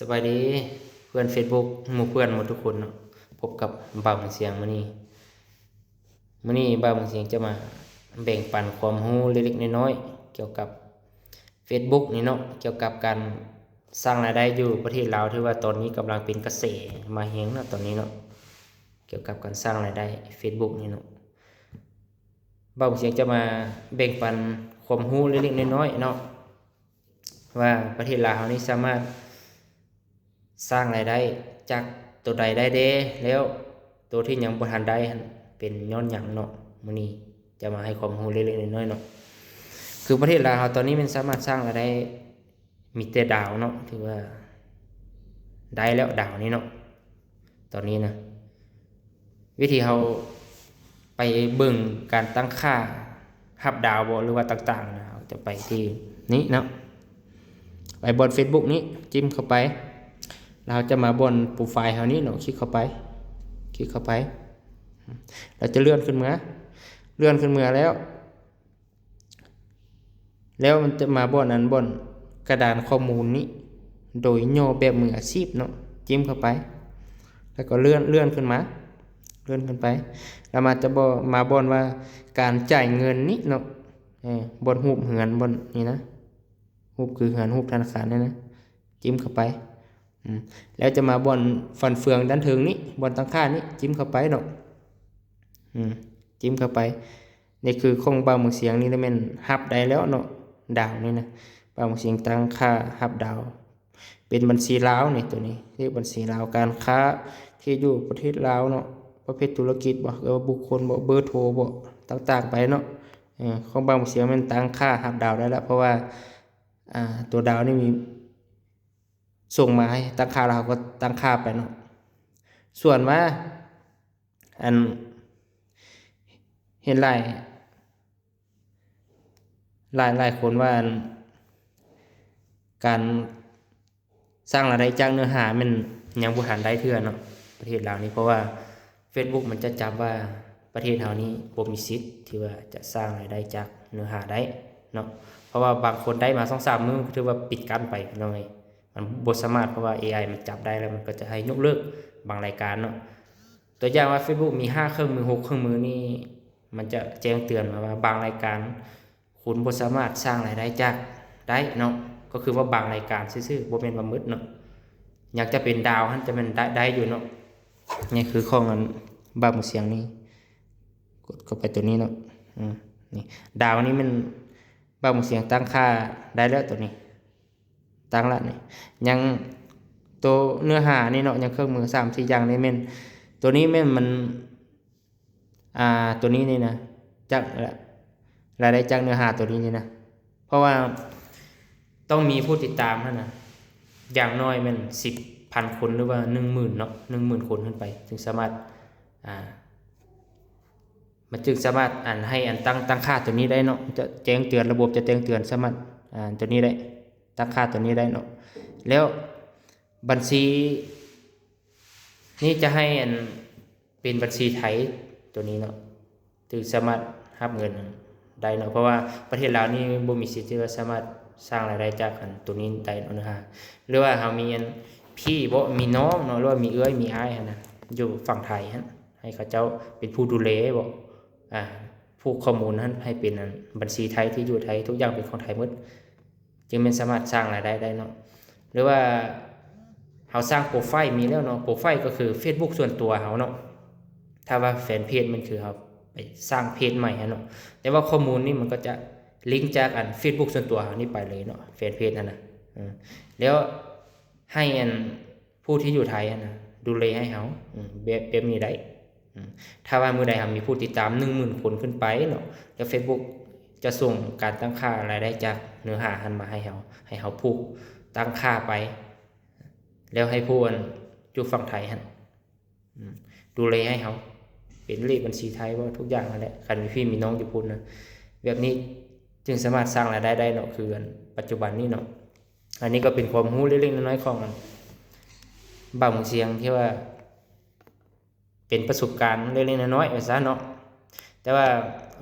สบายดีเพื่อน Facebook หมู่เพื่อนหมดทุกคนเนาะพบกับบ่าวเสียงมื้อนี้บ่าวเสียงจะมาแบ่งปันความรู้เล็กๆน้อยๆเกี่ยวกับ Facebook นี่เนาะเกี่ยวกับการสร้างรายได้อยู่ประเทศลาวที่ว่าตอนนี้กำลังเป็นกระแสมาแฮงเนาะตอนนี้เนาะเกี่ยวกับการสร้างรายได้ Facebook นี่เนาะบ่าวเสียงจะมาแบ่งปันความรู้เล็กๆน้อยๆเนาะว่าประเทศลาวนี้สามารถสร้างรายได้จากตัวใดได้เด้แล้วตัวที่ยังบ่ทันได้เป็นย้อนหยังเนาะมื้อนี้จะมาให้ความรู้เล็กๆน้อยๆเนาะคือประเทศลาวตอนนี้มันสามารถสร้างรายได้มีแต่ดาวเนาะถือว่าได้แล้วดาวนี้เนาะตอนนี้นะวิธีเฮาไปเบิ่งการตั้งค่ารับดาวบ่หรือว่าต่างๆนะเราจะไปที่นี้เนาะไปบน Facebook นี้จิ้มเข้าไปเราจะมาบนโปรไฟล์เฮานี้เนาะคลิกเข้าไปเราจะเลื่อนขึ้นมาแล้วมันจะมาบนนั้นบนกระดานข้อมูลนี้โดยย่อแบบมืออาชีพเนาะจิ้มเข้าไปแล้วก็เลื่อนขึ้นไปแล้วมาจะมาบนว่าการจ่ายเงินนี้เนาะบนรูปเหือนบนนี่นะรูปคือเหือนรูปธนาคารนี่นะจิ้มเข้าไปแล้วจะมาบนฟันเฟืองด้านถึงนี้บนตั้งค่านี้จิ้มเข้าไปเนาะจิ้มเข้าไปนี่คือของบ่าวเสียงนี่ได้แม่นรับได้แล้วเนาะดาวนี่นะบ่าวเสียงตั้งค่ารับดาวเป็นบัญชีลาวนี่ตัวนี้เรียกบัญชีลาวการค้าที่อยู่ประเทศลาวเนาะประเภทธุรกิจบ่หรือว่าบุคคลบ่เบอร์โทรบ่ต่างๆไปเนาะของบ่าวเสียงมันตั้งค่ารับดาวได้แล้วเพราะว่าตัวดาวนี่มีส่งมาให้ตั้งค่าเราก็ตั้งค่าไปเนาะส่วนว่าอันเห็นหลายคนว่าการสร้างรายได้จากเนื้อหามันยังบ่ทันได้เทื่อเนาะประเทศลาวนี้เพราะว่า Facebook มันจะจับว่าประเทศเฮานี้บ่มีสิทธิ์ที่ว่าจะสร้างรายได้จากเนื้อหาได้เนาะเพราะว่าบางคนได้มา 2-3 มื้อถือว่าปิดกั้นไปพี่น้องเอ้ยมันบ่สามารถเพราะว่า AI มันจับได้แล้วมันก็จะให้ยกเลิกบางรายการเนาะตัวอย่างว่า Facebook มี5เครื่องมือ6เครื่องมือนี่มันจะแจ้งเตือนมาว่าบางรายการคุณบ่สามารถสร้างรายได้จากได้เนาะก็คือว่าบางรายการซื่อๆบ่แม่นว่าหมดเนาะอยากจะเป็นดาวหั่นจะมันได้อยู่เนาะนี่คือของอันบ่าวเสียงนี่กดเข้าไปตัวนี้เนาะนี่ดาวนี้มันบ่าวเสียงตั้งค่าได้แล้วตัวนี้ตั้งละนี่ยังตัวเนื้อหานี่เนาะยังเครื่องมือ 3-4 อย่างนี่แม่นตัวนี้แม่นมันตัวนี้นี่นะจากรายได้จากเนื้อหาตัวนี้นี่นะเพราะว่าต้องมีผู้ติดตามนั่นนะอย่างน้อยมัน10,000 คนหรือว่า 10,000 เนาะ 10,000 คนขึ้นไปถึงสามารถมันจึงสามารถให้ตั้งค่าตัวนี้ได้เนาะจะแจ้งเตือนระบบจะแจ้งเตือนสามารถตัวนี้ได้ตั้งค่าตัวนี้ได้เนาะแล้วบัญชีนี่จะให้เป็นบัญชีไทยตัวนี้เนาะถึงสามารถรับเงินได้เนาะเพราะว่าประเทศลาวนี่บ่มีสิทธิ์ที่ว่าสามารถสร้างรายได้จากตัวนี้ได้เนาะนะฮะหรือว่าเฮามีพี่บ่มีน้องเนาะหรือว่ามีเอื้อยมีอ้ายนะอยู่ฝั่งไทยฮะให้เขาเจ้าเป็นผู้ดูแลบ่ผู้ข้อมูลนั้นให้เป็นบัญชีไทยที่อยู่ไทยทุกอย่างเป็นของไทยหมดจึงมันสามารถสร้างรายได้ได้เนาะหรือว่าเฮาสร้างโปรไฟล์มีแล้วเนาะโปรไฟล์ก็คือ Facebook ส่วนตัวเฮาเนาะถ้าว่าแฟนเพจมันคือเฮาไปสร้างเพจใหม่ฮะเนาะแต่ว่าข้อมูลนี่มันก็จะลิงก์จากFacebook ส่วนตัวเฮานี่ไปเลยเนาะแฟนเพจนั่นน่ะแล้วให้ผู้ที่อยู่ไทยนะดูแลให้เฮาแบบนี้ได้ถ้าว่ามื้อใดเฮามีผู้ติดตาม 10,000 คนขึ้นไปเนาะแล้ว Facebook จะส่งการตั้งค่ารายได้จากเนื้อหาหันมาให้เฮาผูกตั้งค่าไปแล้วให้ผู้อยู่ฝั่งไทยหั่นดูแลให้เฮาเป็นเลขบัญชีไทยว่าทุกอย่างนั่นแหละคันมีพี่มีน้องอยู่พุ่นนะแบบนี้จึงสามารถสร้างรายได้ได้เนาะคือปัจจุบันนี้เนาะอันนี้ก็เป็นความรู้เล็กๆน้อยๆของบ่าวเสียงที่ว่าเป็นประสบการณ์เล็กๆน้อยๆว่าซะเนาะแต่ว่า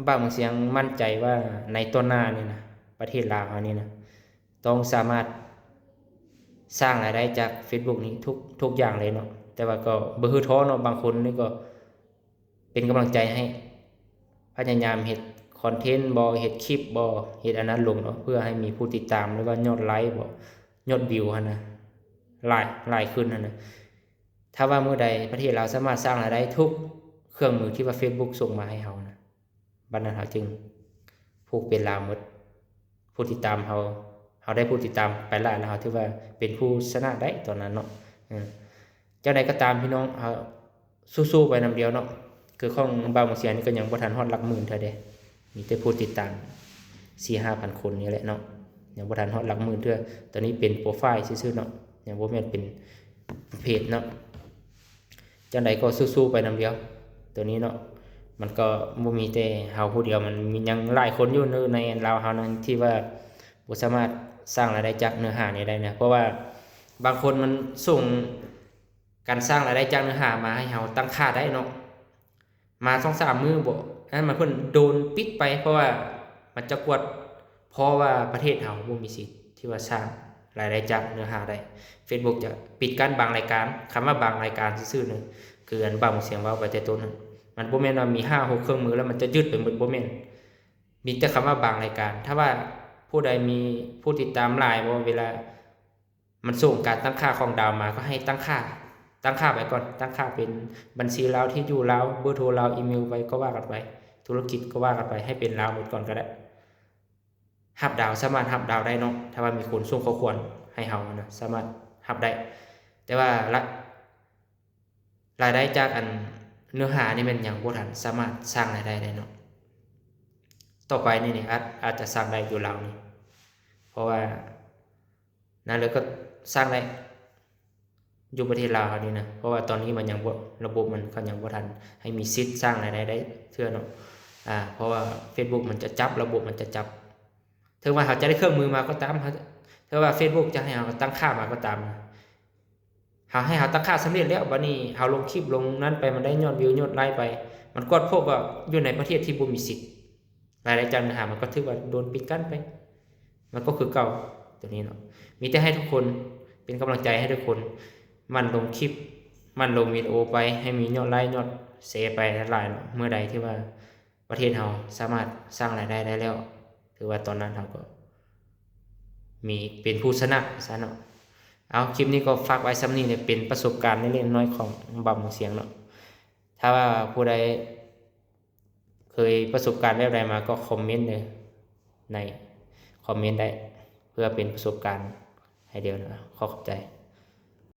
บ่าวเสียงมั่นใจว่าในต้นหน้านี่นะประเทศลาวนี่นะต้องสามารถ สร้างรายได้จาก Facebook นี้ทุกอย่างเลยเนาะแต่ว่าก็บ่ฮือท้อเนาะบางคนนี่ก็เป็นกำลังใจให้พยายามเฮ็ดคอนเทนต์บ่เฮ็ดคลิปบ่เฮ็ดอันนั้นลงเนาะเพื่อให้มีผู้ติดตามหรือว่ายอดไลค์บ่ยอดวิวหั่นน่ะหลายขึ้นหั่นน่ะถ้าว่ามื้อใดประเทศเราสามารถสร้างรายได้ทุกเครื่องมือที่ว่า Facebook ส่งมาให้เฮานะบัดนั้นเฮาจึงผูกเป็นลาวหมดผู้ติดตามเฮาได้ผู้ติดตามไปหลายแล้วเฮาถือว่าเป็นผู้ชนะได้ตอนนั้นเนาะจังใดก็ตามพี่น้องเฮาสู้ๆไปนำเดียวเนาะคือของบางเสียนี่ก็ยังบ่ทันฮอดหลักหมื่นเท่าใดมีแต่ผู้ติดตาม 4-5,000 คนนี่แหละเนาะยังบ่ทันฮอดหลักหมื่นเทื่อตอนนี้เป็นโปรไฟล์ซื่อๆเนาะยังบ่แม่นเป็นเพจเนาะจังใดก็สู้ๆไปนำเดียวตัวนี้เนาะมันก็บ่มีแต่เฮาผู้เดียวมันมียังหลายคนอยู่ในลาวเฮานั้นที่ว่าบ่สามารถสร้างรายได้จากเนื้อหานี้ได้นะเพราะว่าบางคนมันส่งการสร้างรายได้จากเนื้อหามาให้เฮาตั้งค่าได้เนาะมา 2-3 มื้อบ่อันนั้นมันเพิ่นโดนปิดไปเพราะว่ามันจะกวดเพราะว่าประเทศเฮาบ่มีสิทธิ์ที่ว่าสร้างรายได้จากเนื้อหาได้ Facebook จะปิดกั้นบางรายการคำว่าบางรายการซื่อๆนึงคืออันบางเสียงเว้าไปแต่ต้นนั้นมันบ่แม่นว่ามี 5-6 เครื่องมือแล้วมันจะยึดไปหมดบ่แม่นมีแต่คำว่าบางรายการถ้าว่าผู้ใดมีผู้ติดตามหลายบ่เวลามันส่งการตั้งค่าของดาวมาก็ให้ตั้งค่าไว้ก่อนตั้งค่าเป็นบัญชีลาวที่อยู่ลาวเบอร์โทรลาวอีเมลไว้ก็ว่ากันไปธุรกิจก็ว่ากันไปให้เป็นลาวหมดก่อนก็ได้รับดาวสามารถรับดาวได้เนาะถ้าว่ามีคนส่งข้อควรให้เฮานะสามารถรับได้แต่ว่ารายได้จากอันเนื้อหานี่มันยังบ่ทันสามารถสร้างรายได้ได้เนาะต่อไปนี่อาจจะสร้างได้อยู่ลาวนี่เพราะว่านั่นเลยก็สร้างได้อยู่ประเทศลาวนี่นะเพราะว่าตอนนี้มันยังบ่ระบบมันก็ยังบ่ทันให้มีสิทธิ์สร้างรายได้ได้เทื่อเนาะเพราะว่า Facebook มันจะจับระบบมันจะจับถึงว่าเขาจะได้เครื่องมือมาก็ตามถ้าว่า Facebook จะให้เราตั้งค่ามาก็ตามเขาให้เขาตั้งค่าสำเร็จแล้วบัดนี้เขาลงคลิปลงนั้นไปมันได้ยอดวิวยอดไลค์ไปมันก็พบว่าอยู่ในประเทศที่บ่มีสิทธิ์รายได้จากเนื้อหามันก็ถือว่าโดนปิดกั้นไปมันก็คือเก่าตัวนี้เนาะมีแต่ให้ทุกคนเป็นกำลังใจให้ทุกคนมันลงคลิปมันลงวิดีโอไปให้มียอดไลค์ยอดแชร์ไปหลายๆเมื่อใดที่ว่าประเทศเราสามารถสร้างรายได้ได้แล้วถือว่าตอนนั้นเราก็มีเป็นผู้ชนะซะเนาะเอาคลิปนี้ก็ฝากไว้ซ้ำนี้เนี่ยเป็นประสบการณ์เล็กๆน้อยๆของบ่าวเสียงเนาะถ้าว่าผู้ใดเคยประสบการณ์แบบใดมาก็คอมเมนต์เลยในคอมเมนต์ได้เพื่อเป็นประสบการณ์ให้เดียวนะขอบใจ